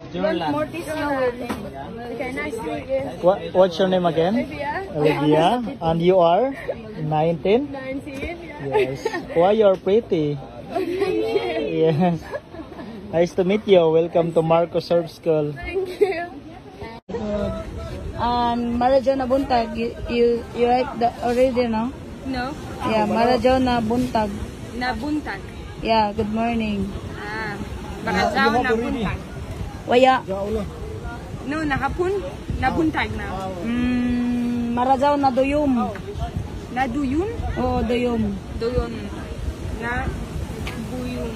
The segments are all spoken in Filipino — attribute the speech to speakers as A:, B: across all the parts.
A: Jorlan.
B: Okay, nice to meet you.
A: What's your name again? Olivia. And you are 19?
B: 19, yeah.
A: Yes. Why you're pretty? Yes. Nice to meet you. Welcome to Marco Surf School.
B: Thank you.
C: Marajona Buntag, you write the already, no?
B: No?
C: Yeah, Marajona Buntag.
B: Nabuntag.
C: Yeah, good morning.
B: Barajaw nabuntag.
C: Waya.
B: No, nakapun. Nabuntag na.
C: Marajaw na Duyum.
B: Naduyun?
C: Oo, Duyum.
B: Duyun. Na buyum.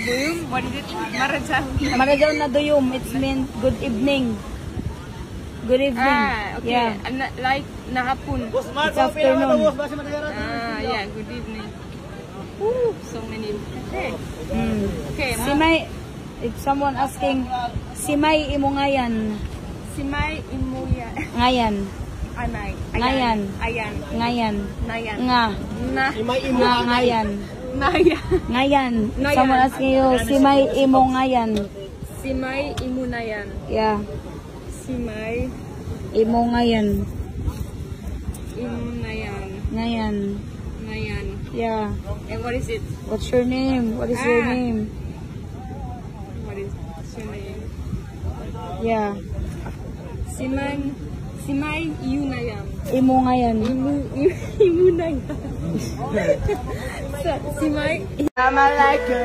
B: Buyum? What is it? Marajaw.
C: Marajaw na Duyum. It's mean good evening. Good evening.
B: Okay.
C: Yeah.
B: Like nakapun.
C: It's afternoon.
B: Yeah, good evening. Woo, so many. Okay,
C: Simay, if someone asking, Simay imo ngayan.
B: Simay imuya.
C: Ngayan.
B: Anay.
C: Ngayan.
B: Ayan.
C: Ngayan.
B: Nayan.
C: Nga.
B: Na.
C: Nga ngayan.
B: Nayan.
C: Ngayan.
B: Ngayan.
C: Someone asking you, Simay imo ngayan.
B: Simay imunayan.
C: Yeah.
B: Simay
C: Imo ngayan.
B: imunayan.
C: Ngayan.
B: Nayan.
C: Yeah.
B: And what is it?
C: What's your name? What is your name?
B: What is your name?
C: Yeah.
B: Simay iunayan.
C: Imo ngayan.
B: Imunayan. Simay. Samalaki.